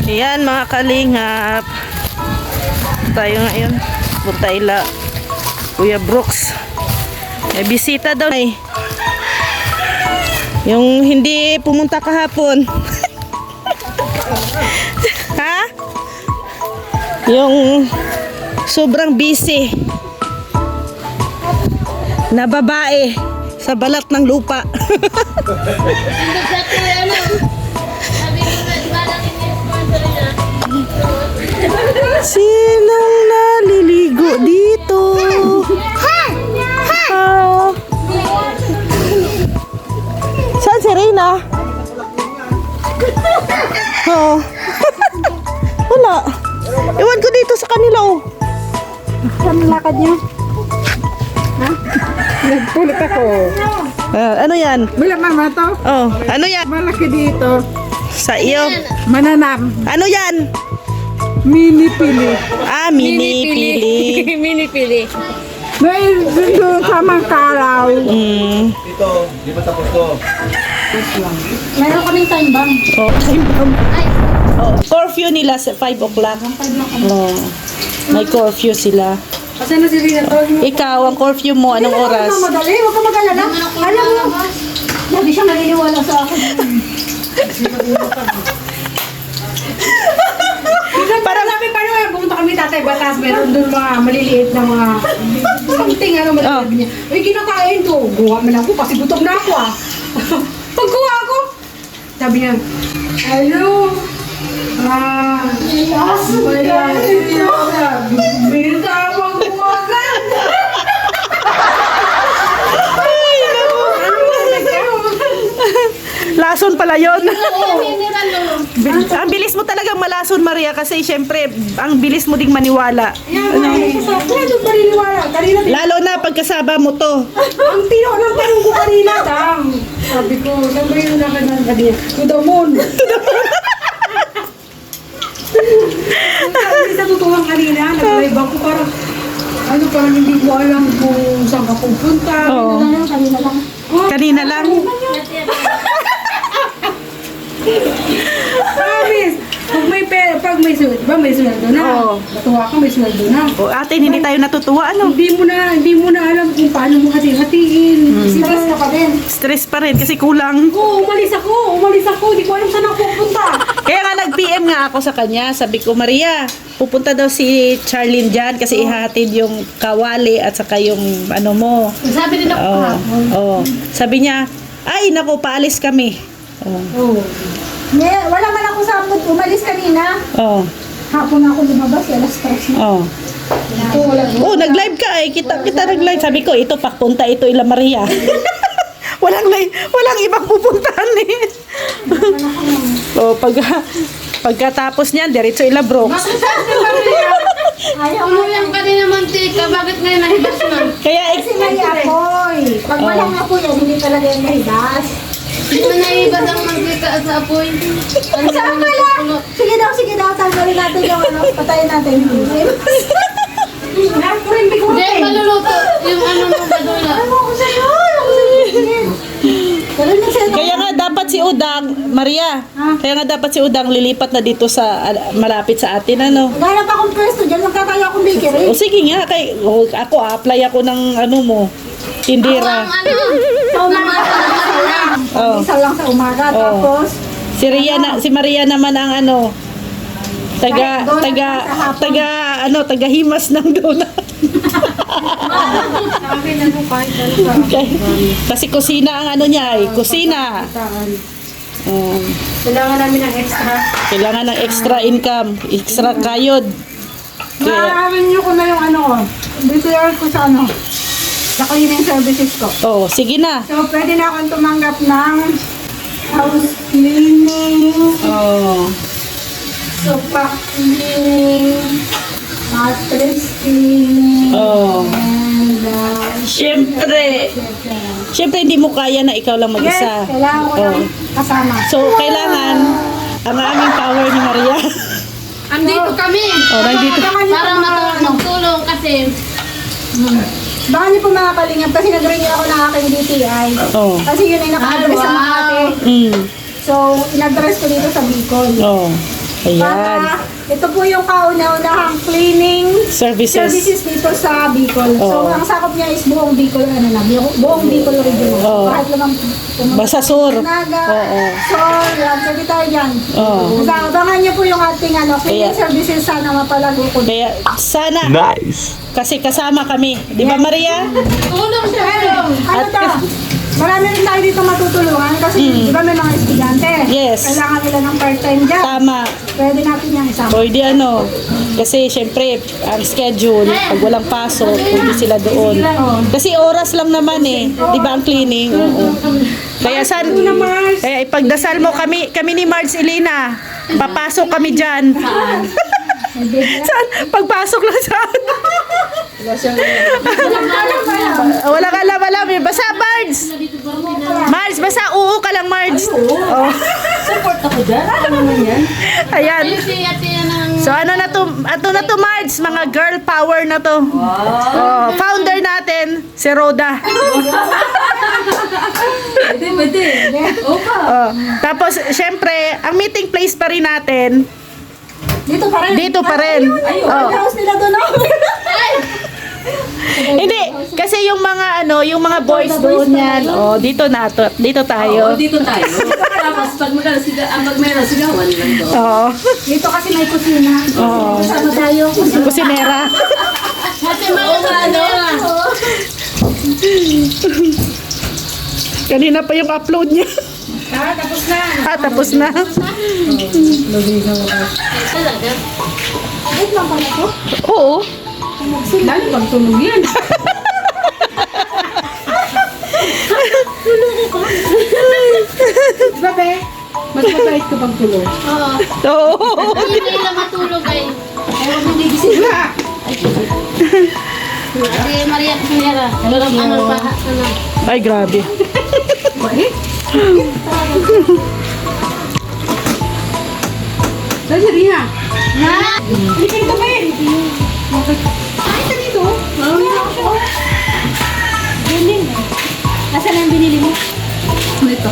Ayan mga kalingap. Tayo ngayon. Butayla. Kuya Brooks. May bisita daw. Yung hindi pumunta kahapon. Ha? Yung sobrang busy na babae sa balat ng lupa. Sinong naliligo dito? Oh. Saan si Reyna? Oh. Wala. Iwan ko dito sa kanila, oh. Saan lakad niyo? Ha? Nagpulot ako. Ano yan? Wala mama to. Oh, ano yan? Malaki dito. Sa iyo. Mananam. Ano yan? Mini pili. Ah, mini pili. Mini pili. May doon sa Mangkaraw. Dito, di ba tapos to? Meron kaming time bomb. Oh, time bomb. Oh, curfew nila sa 5 o'clock. Oh, may curfew sila. Kasi na si Rina to. Ikaw, ang curfew mo, anong oras? Madali, huwag ka mag-alala. Alam mo, hindi siya maniniwala sa akin. Parang sabi pa naman, pumunta kami tatay Batas, meron doon mga maliliit na mga something, ano maliliit niya. Ay, kinakain to. Guha man ako, kasi gutom na ako ah. Pagkuha ako, sabi niya, hello, binta ako kumakan. Lason pala yun. Ang bilis mo talagang malason, Maria, kasi syempre, ang bilis mo ding maniwala. Lalo na pagkasaba mo to. Ang tino ng tanong ko kanina, Tang. Sabi ko, saan ba yung nakanang kanina? To the moon. Sabi sa tutuwang kanina, nag-live ako parang, parang hindi ko alam kung saan ka pupunta. Oo. Kanina lang. Kanina lang. Promise. Pag may sweldo na. Oo. Matuwa ka, may sweldo na. O, ate, hindi tayo natutuwa, ano? Hindi mo na alam kung paano mo hati-hatiin. Stress ka pa din. Stress pa rin kasi kulang. Oo, umalis ako. Hindi ko alam saan ako pupunta. Kaya nga nag-PM nga ako sa kanya. Sabi ko, Maria, pupunta daw si Charlene dyan kasi ihatid yung kawali at saka yung ano mo. Sabi din ako kahapon. Oh. Sabi niya, ay, naku, paalis kami. Oh. Oo. Wala man ako sa mood. Umalis kanina. Oh. Hapon ako lumabas. Alas 3 na. Oh. Oh, nag-live ka eh. Kita nag-live. Sabi ko, ito papunta ito ila Maria. walang ibang pupuntahan eh. Oh, pagkatapos niyan, diretso ila Brooks. Umuyang ka din naman, Tika. Bakit ngayon nahibas mo? Kaya Kasi may apoy. Pag walang apoy, hindi talaga yung mahigas. Manahibas ang magkika sa apoy. Saan pala? Sige daw. Tanggalin natin yung patayin natin. Hindi, maluluto. Yung ano mo, badula. Kaya nga dapat si Udang, Maria, kaya nga dapat si Udang lilipat na dito sa malapit sa atin, ano. Maghanap akong pwesto dyan. Magkakaya akong bakery. O sige nga, ako apply ako ng ano mo, tindira. Sa umaga. Oh. Isa lang sa umaga. Oh. Tapos, Si Maria naman ang ano, taga himas ng donut. Kasi kusina ang ano niya, kusina. kailangan namin ng extra. Kailangan ng extra income, extra kayod. Maaamin nyo ko na yung ano ko. Dito yan ko sa ano. Sa cleaning services ko. Oh, sige na. So, pwede na akong tumanggap ng house cleaning, Oh. sofa cleaning, mattress cleaning, Oh. and Siyempre hindi mo kaya na ikaw lang mag-isa. yes, kailangan ko ng kasama. So, kailangan ang aming power ni Maria. Andito kami. Oh, nandito. Para matulong kasi Baka niyo po mga kalingap kasi nag-renew ako ng aking DTI. Oh. Kasi yun ay naka-address sa Makati. Mm. So, in-address ko dito sa Bicol. Oh. Ayan. Para ito po yung kauna-unahang cleaning Services. dito sa Bicol. So, Oo. ang sakop niya is buong Bicol, ano lang, buong Bicol region. Oo. Kahit naman Basta sur. Naga, Oo. so, yan, sabi tayo dyan. Oo. Abangan niyo po yung ating cleaning Kaya- services sana mapalago ko. Kaya sana, Nice! kasi kasama kami. Di ba, Maria? Tulong siya. Ano to? Marami rin tayo dito matutulungan kasi di ba may mga estudyante? Yes. Kailangan nila ng part-time job. Tama. Pwede natin yan isama. Pwede ano. Kasi syempre, ang schedule, pag walang pasok, pwede sila doon. Kasi oras lang naman eh. Di ba ang cleaning? Oo. Kaya kaya ipagdasal mo kami ni Marge Elena. Papasok kami dyan. Saan? Pagpasok lang saan? Wala ka alam. Basta Marge. Marge, basta oo ka lang Marge. Oh. Support ako dyan. Ano naman yan? Ayan. Ayun si ate yan ang... So ano na to Marge, mga girl power na to. Oh, founder natin si Rhoda. Pwede. Opa. Oh, tapos syempre, ang meeting place pa rin natin Dito pa rin. dito pa rin. Oh. House nila doon. Hindi, kasi yung mga boys doon yan. Oh, dito Oo, tayo. dito tayo. Tapos pag meron sigawan lang doon. Oh, Dito kasi may kusina. Oo. Kasama tayo. kusinera. Ate Maria. Kanina pa yung upload niya. Tapos na. Tapos na. Talaga. Wait lang pala to. Oo. Lalo pagtulog yan. Diba, be? Mas mabait ka pag tulog. Oo. Oo. Hindi nila matulog ay. Ewan mo, nagising ka. Ate Maria Pinera. Ano pa? Ano? Ay, grabe. Bait. Dali, Riha. Ha? Hindi kayo tabi. Ay, ito dito. Galing. Nasaan na yung binili mo? Ito.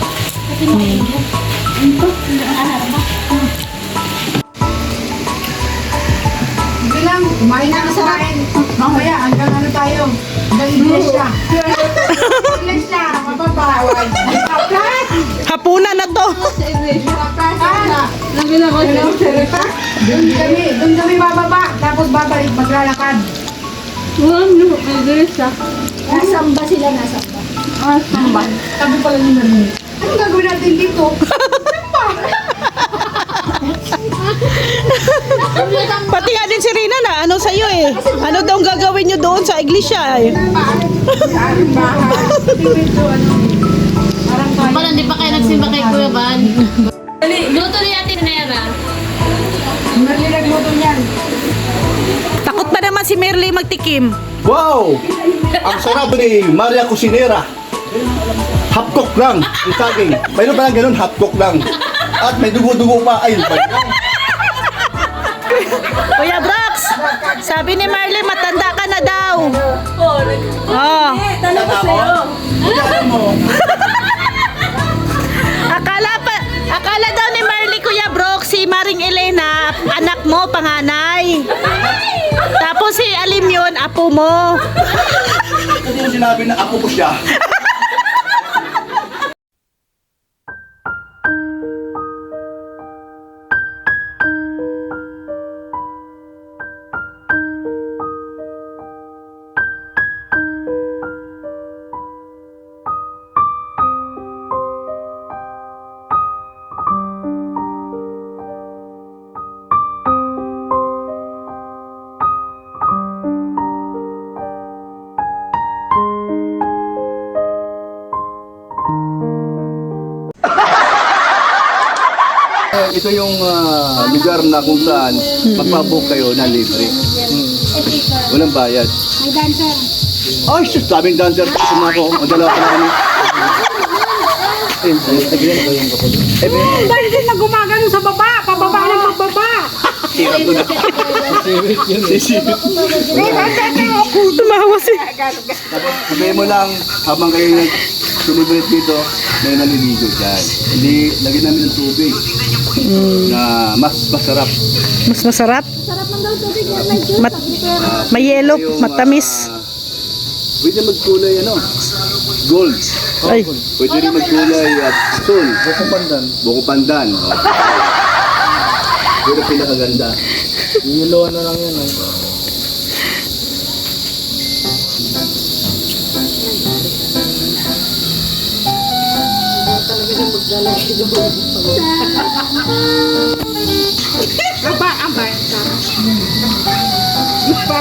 Hindi lang, kumain na kumain. Mamaya, hanggang ano tayo? Hanggang iglesia. Iglesia, mapapawag. Kaplas! Hapunan na to. Kaplas! Nabila ko siya. Doon kami bababa, tapos babalik maglalakad. Nasamba sila, nasamba. Samba? Sabi pala ni Mami. Ano gagawin natin dito? Pati nga din si Rina na, ano sa'yo eh. Ano daw ang gagawin nyo doon sa iglesia eh. Pala, hindi pa kayo nagsimba kay Kuya Van. Luto ni Ate Nera. Nalilag mo doon yan. Takot pa naman si Merly magtikim. Wow! Ang sarap ni Maria Cusinera. Hapkok lang, yung saging. Mayroon pa lang ganun, hapkok lang. At may dugo-dugo pa. Ayun pa. Kuya Brox, sabi ni Marley, matanda ka na daw. Oh. Tanong ko sa'yo. Akala daw ni Marley, Kuya Brox, si Maring Elena, anak mo, panganay. Tapos si Alim yun, apo mo. Hindi mo sinabi na ako po siya. Ito yung lugar na kung saan magpabook kayo na libre. Walang bayad. May dancer. Ay, sus, daming dancer. Kasi na ako, madala ka na kami. Dahil din na gumagano sa baba. Pababa lang pagbaba. Hirap ko na. Sisipit. Tumawa si... Tapos sabihin mo lang, habang kayo celebrate dito, may naliligo dyan. Hindi, lagyan namin ng tubig na mas masarap. Mas masarap. May yelo, Yung, matamis. Pwede magkulay gold. Ay. Pwede rin magkulay at sol. Buko pandan. Buko pandan. Pero pinakaganda. Niluan na lang yan. Aba, ang bata.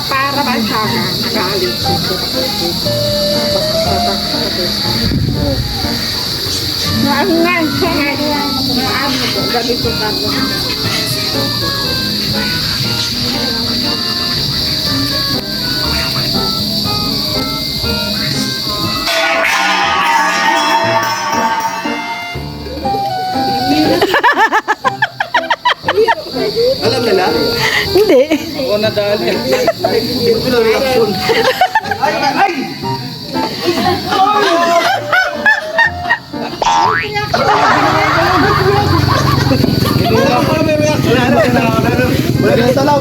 Para ba sa akin? Nakalit. Naangan siya nga. Naano ko. Ganito ka mo. Alam nila? Hindi. Ako nadali. Hindi ko na reaction. Ay! Ay! Wala na talaw.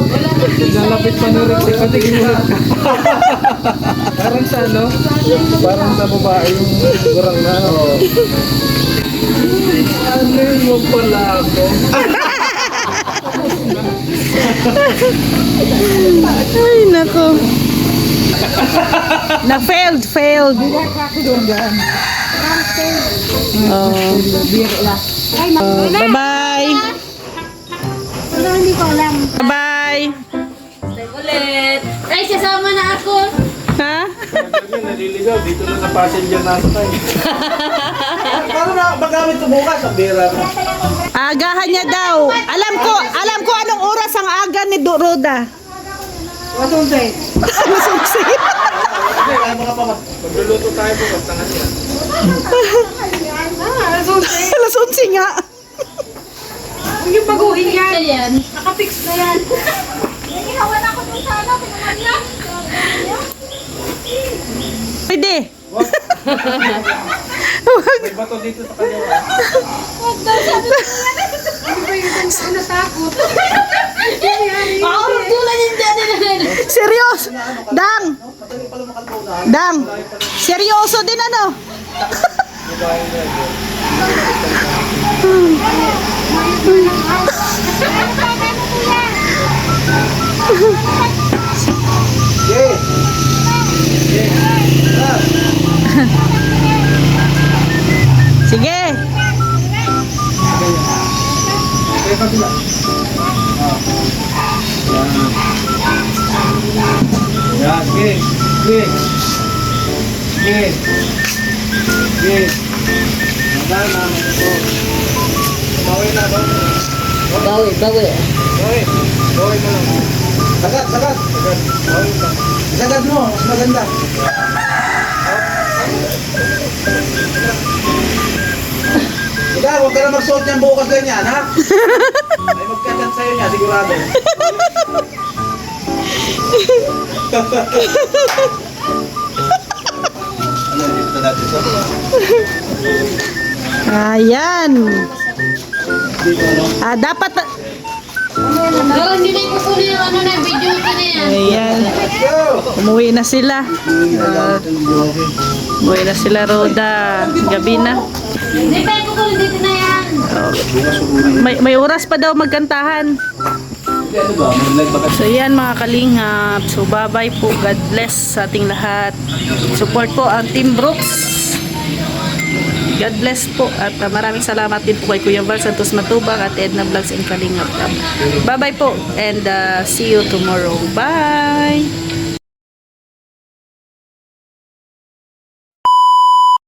Nalapit pa nung Rick. Pati ginulat ka. Parang sa ano? Parang sa babae yung gurang na. Ano yung pala ako? Ay, nako. Na-failed. Bye-bye. Bye-bye. Ulit. Ay, sasama na ako. Ha? Naliligaw. Dito na sa passenger nasa tayo. Paano na magamit ito bukas? Ang bira ka. Agahan niya daw. Alam ko anong oras ang aga ni Roda. Masunsay. Masungsi. Hindi, kaya mga pa. Magluluto tayo bukas. Tangan yan. Masunsay. Lasunsi nga. Huwag yung baguhin yan. Ayan. Nakapix na yan. Pwede. May bato dito sa kanya. Ano ba yung ganda natakot? Ako, magtulad yung dyan nila. Seryoso. Dang. Seryoso din ano? Sige. Yan, gig. Gig. Gig. Gig. Magana. Bawi na, bawi. Bawi. Bawi. Bawi mo lang. Sagat. Sagat. Bawi ka. Sagat mo, mas maganda. Ikaw, huwag ka na magsuot niyan bukas ganyan, ha? May magkagat sa'yo niya, sigurado. Ano, dito na natin sa Ayan. Dapat Pero hindi na ikukunin yung ano na video ko na yan. ayan. Umuwi na sila. Umuwi na sila, Roda. Gabi na. Hindi pa ikukunin dito na yan. May oras pa daw magkantahan. ano ba? May nagbaka So yan mga kalingap. So bye-bye po. God bless sa ating lahat. Support po ang Team Brooks. God bless po. At maraming salamat din po kay Kuya Val Santos Matubang at Edna Vlogs and Kalingap. Bye-bye po. And see you tomorrow. Bye!